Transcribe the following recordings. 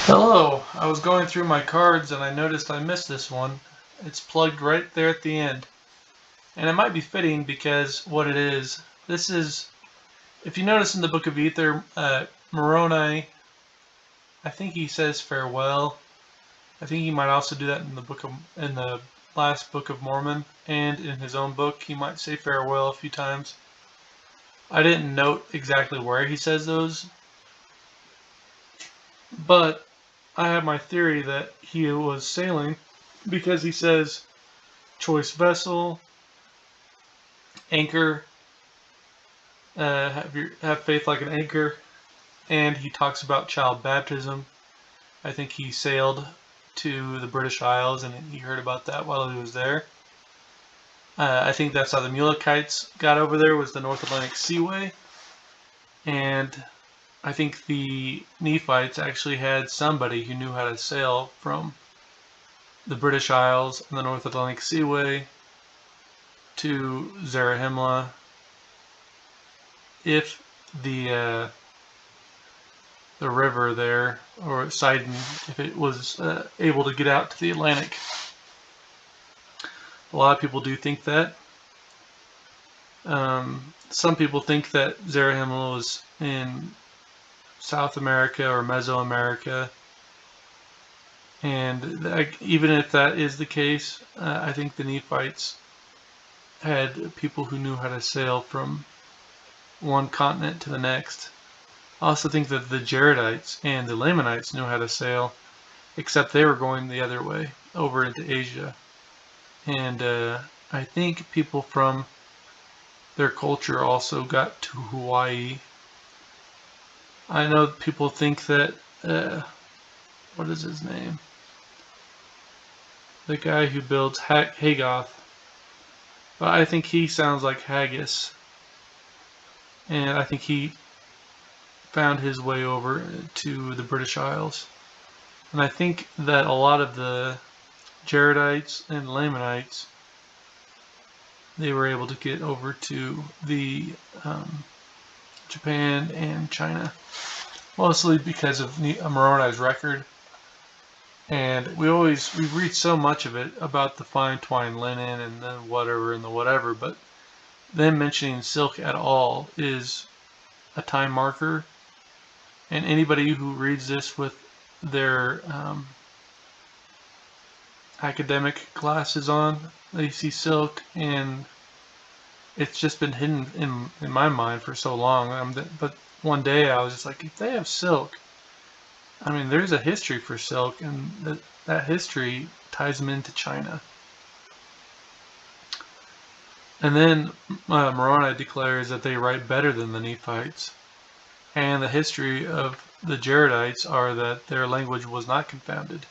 Hello, I was going through my cards and I noticed I missed this one. It's plugged right there at the end. And it might be fitting because what it is, this is, if you notice in the Book of Ether, Moroni, I think he says farewell. I think he might also do that in the last Book of Mormon, and in his own book he might say farewell a few times. I didn't note exactly where he says those, but I have my theory that he was sailing because he says choice vessel, anchor, have faith like an anchor, and he talks about child baptism. I think he sailed to the British Isles and he heard about that while he was there. I think that's how the Mulekites got over there, was the North Atlantic Seaway, and I think the Nephites actually had somebody who knew how to sail from the British Isles and the North Atlantic Seaway to Zarahemla if the river there, or Sidon, if it was able to get out to the Atlantic. A lot of people do think that. Some people think that Zarahemla was in South America or Mesoamerica, and even if that is the case, I think the Nephites had people who knew how to sail from one continent to the next. I also think that the Jaredites and the Lamanites knew how to sail, except they were going the other way, over into Asia. And I think people from their culture also got to Hawaii. I know people think that, what is his name? The guy who builds Hagoth. But I think he sounds like Haggis. And I think he found his way over to the British Isles. And I think that a lot of the Jaredites and Lamanites, they were able to get over to the Japan and China, mostly because of Moroni's record. And we read so much of it about the fine twined linen and the whatever, but them mentioning silk at all is a time marker. And anybody who reads this with their academic glasses on, they see silk, and it's just been hidden in my mind for so long. But one day I was just like, if they have silk, I mean, there's a history for silk, and that history ties them into China. And then Moroni declares that they write better than the Nephites. And the history of the Jaredites are that their language was not confounded.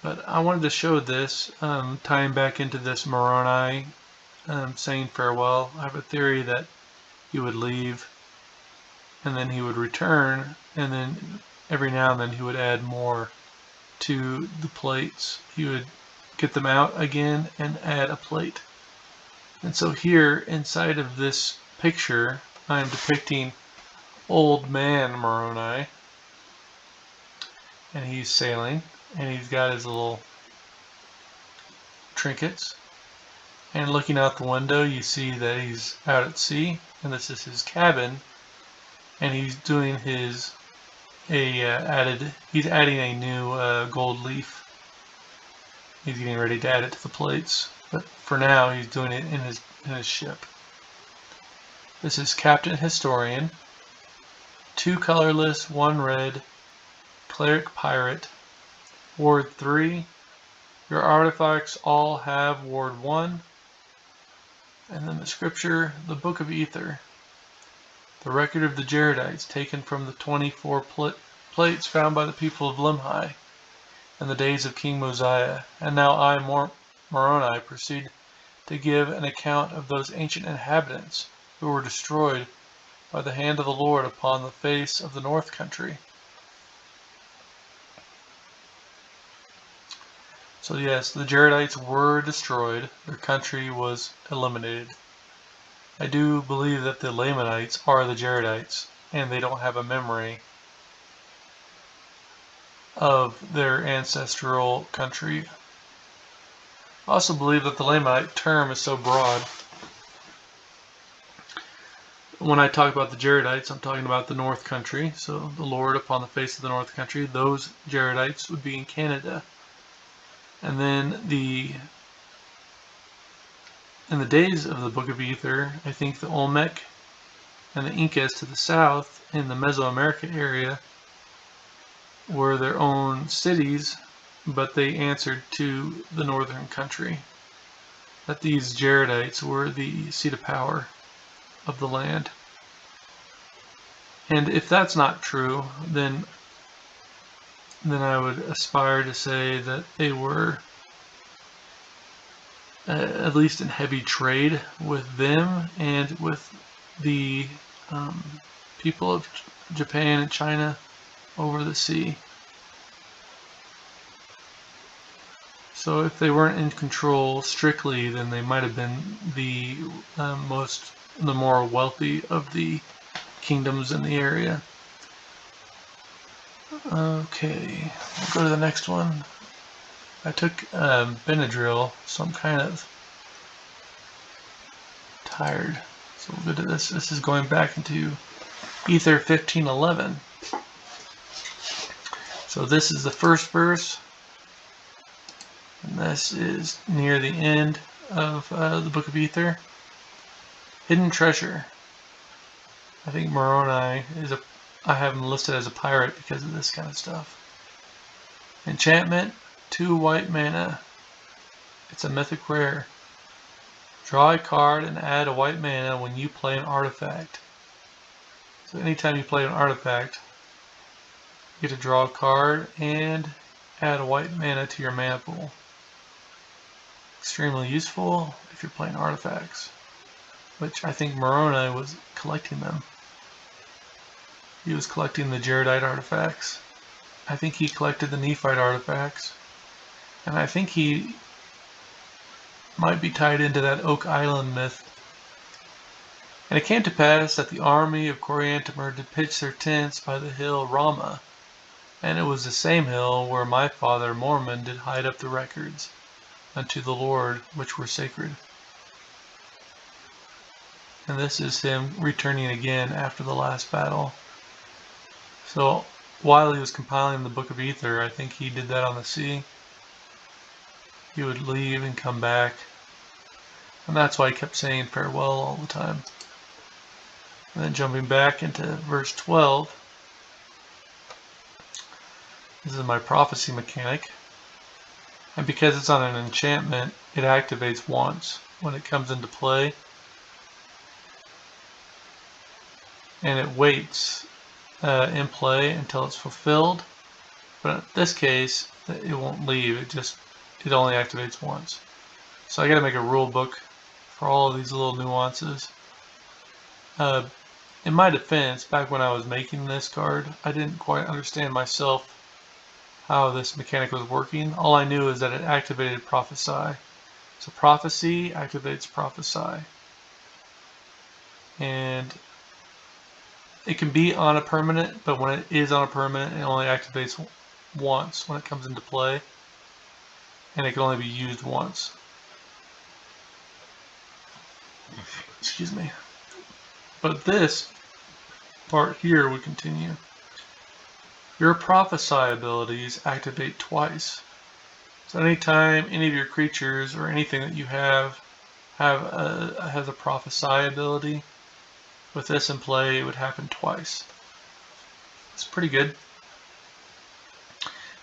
But I wanted to show this, tying back into this Moroni saying farewell. I have a theory that he would leave, and then he would return, and then every now and then he would add more to the plates. He would get them out again and add a plate. And so here inside of this picture, I'm depicting old man Moroni, and he's sailing, and he's got his little trinkets. And looking out the window, you see that he's out at sea, and this is his cabin, and he's doing he's adding a new gold leaf. He's getting ready to add it to the plates, but for now he's doing it in his ship. This is Captain Historian, 2 colorless, 1 red, Cleric Pirate, Ward 3. Your artifacts all have Ward 1. And then the scripture, the Book of Ether. The record of the Jaredites taken from the 24 plates found by the people of Limhi in the days of King Mosiah. And now I, Moroni, proceed to give an account of those ancient inhabitants who were destroyed by the hand of the Lord upon the face of the north country. So yes, the Jaredites were destroyed. Their country was eliminated. I do believe that the Lamanites are the Jaredites, and they don't have a memory of their ancestral country. I also believe that the Lamite term is so broad. When I talk about the Jaredites, I'm talking about the North Country. So the Lord upon the face of the North Country, those Jaredites would be in Canada. And then in the days of the Book of Ether, I think the Olmec and the Incas to the south in the Mesoamerica area were their own cities, but they answered to the Northern Country. That these Jaredites were the seat of power of the land. And if that's not true, then I would aspire to say that they were at least in heavy trade with them and with the people of Japan and China over the sea. So if they weren't in control strictly, then they might have been the more wealthy of the kingdoms in the area. Okay, we'll go to the next one. I took Benadryl, so I'm kind of tired. So we'll go to this. This is going back into Ether 1511. So this is the first verse, and this is near the end of the Book of Ether. Hidden treasure. I think Moroni is I have him listed as a pirate because of this kind of stuff. Enchantment, 2 white mana. It's a mythic rare. Draw a card and add a white mana when you play an artifact. So anytime you play an artifact, you get to draw a card and add a white mana to your mana pool. Extremely useful if you're playing artifacts, which I think Moroni was collecting them. He was collecting the Jaredite artifacts. I think he collected the Nephite artifacts. And I think he might be tied into that Oak Island myth. And it came to pass that the army of Coriantumr did pitch their tents by the hill Ramah, and it was the same hill where my father Mormon did hide up the records unto the Lord which were sacred. And this is him returning again after the last battle. So while he was compiling the Book of Ether, I think he did that on the sea. He would leave and come back. And that's why he kept saying farewell all the time. And then jumping back into verse 12. This is my prophecy mechanic. And because it's on an enchantment, it activates once when it comes into play. And it waits in play until it's fulfilled. But in this case, it won't leave. It only activates once. So I got to make a rule book for all of these little nuances. In my defense, back when I was making this card, I didn't quite understand myself how this mechanic was working. All I knew is that it activated Prophesy. So Prophecy activates Prophesy. And it can be on a permanent, but when it is on a permanent, it only activates once when it comes into play. And it can only be used once. Excuse me. But this part here would continue. Your Prophesy abilities activate twice. So anytime any of your creatures or anything that you has a Prophesy ability, with this in play, it would happen twice. It's pretty good.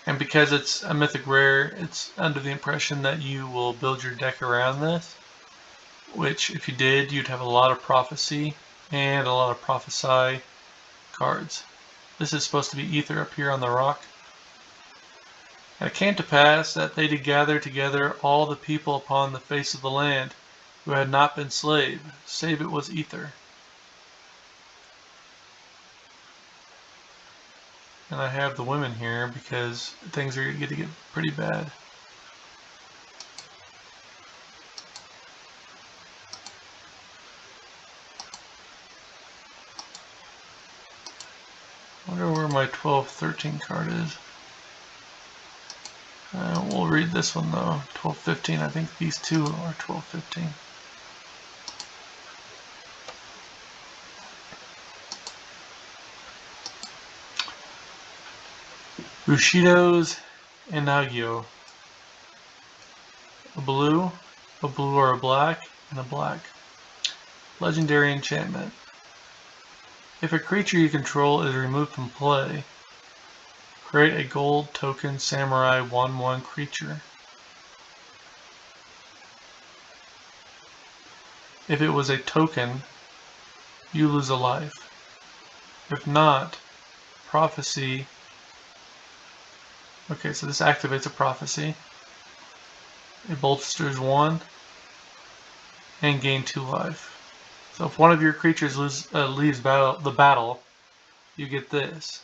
And because it's a mythic rare, it's under the impression that you will build your deck around this. Which, if you did, you'd have a lot of Prophecy and a lot of Prophesy cards. This is supposed to be Ether up here on the rock. And it came to pass that they did gather together all the people upon the face of the land who had not been save it was Ether. And I have the women here because things are going to get pretty bad. I wonder where my 12-13 card is. We'll read this one though. 12:15. I think these two are 12:15. Bushido's Inagyo. A blue or a black, and a black. Legendary enchantment. If a creature you control is removed from play, create a gold token samurai 1/1 creature. If it was a token, you lose a life. If not, prophecy. Okay, so this activates a prophecy. It bolsters 1 and gain 2 life. So if one of your creatures leaves the battle, you get this.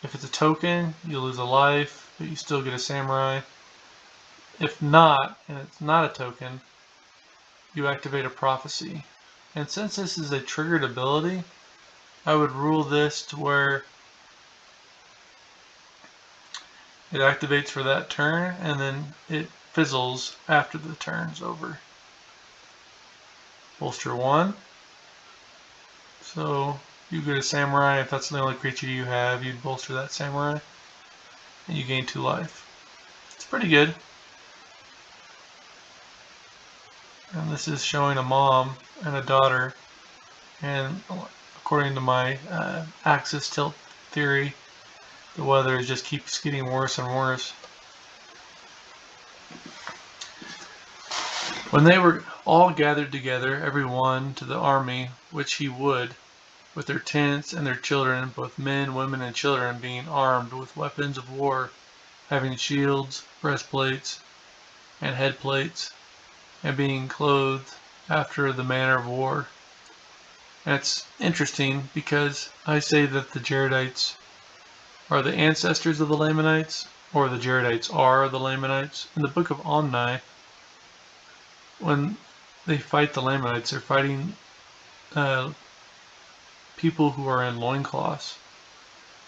If it's a token, you lose a life, but you still get a samurai. If not, and it's not a token, you activate a prophecy. And since this is a triggered ability, I would rule this to where it activates for that turn, and then it fizzles after the turn's over. Bolster 1. So you get a samurai. If that's the only creature you have, you'd bolster that samurai, and you gain 2 life. It's pretty good. And this is showing a mom and a daughter, and according to my axis tilt theory, the weather just keeps getting worse and worse. When they were all gathered together, every one to the army, which he would, with their tents and their children, both men, women, and children, being armed with weapons of war, having shields, breastplates, and headplates, and being clothed after the manner of war. And it's interesting because I say that the Jaredites are the ancestors of the Lamanites, or the Jaredites are the Lamanites. In the book of Omni, when they fight the Lamanites, they're fighting people who are in loincloths,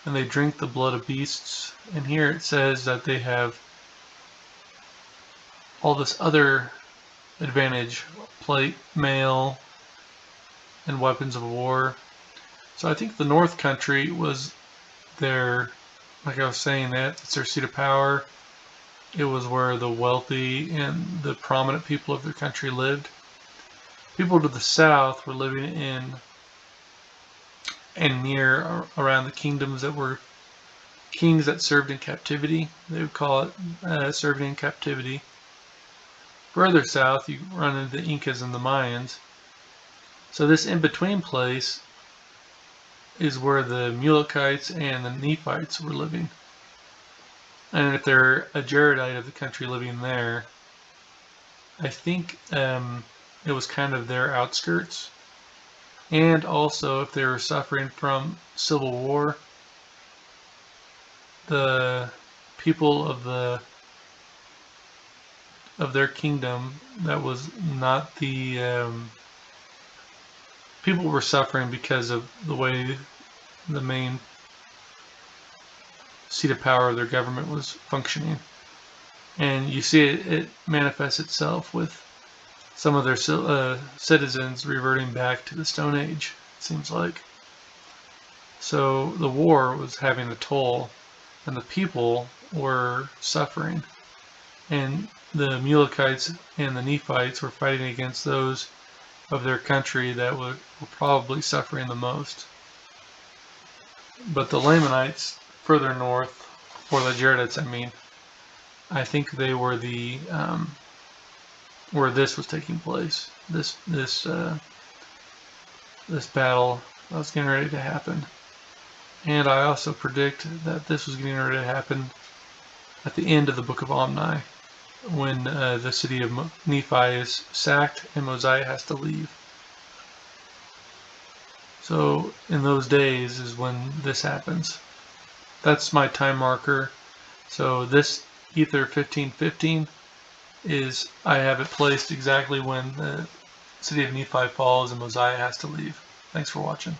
and they drink the blood of beasts. And here it says that they have all this other advantage, plate, mail, and weapons of war. So I think the North Country was their, like I was saying, it's their seat of power. It was where the wealthy and the prominent people of their country lived. People to the south were living in and near around the kingdoms that were kings that served in captivity. They would call it serving in captivity. Further south, you run into the Incas and the Mayans. So this in-between place is where the Mulekites and the Nephites were living. And if they're a Jaredite of the country living there, I think it was kind of their outskirts. And also, if they were suffering from civil war, the people of their kingdom that was not the people were suffering because of the way the main seat of power of their government was functioning. And you see it manifests itself with some of their citizens reverting back to the Stone Age, it seems like. So the war was having a toll, and the people were suffering. And the Mulekites and the Nephites were fighting against those of their country that were probably suffering the most. But the Lamanites, further north, or the Jaredites, I think they were the where this was taking place. This battle that was getting ready to happen. And I also predict that this was getting ready to happen at the end of the book of Omni, when the city of Nephi is sacked and Mosiah has to leave. So in those days is when this happens. That's my time marker. So this Ether 1515 is, I have it placed exactly when the city of Nephi falls and Mosiah has to leave. Thanks for watching.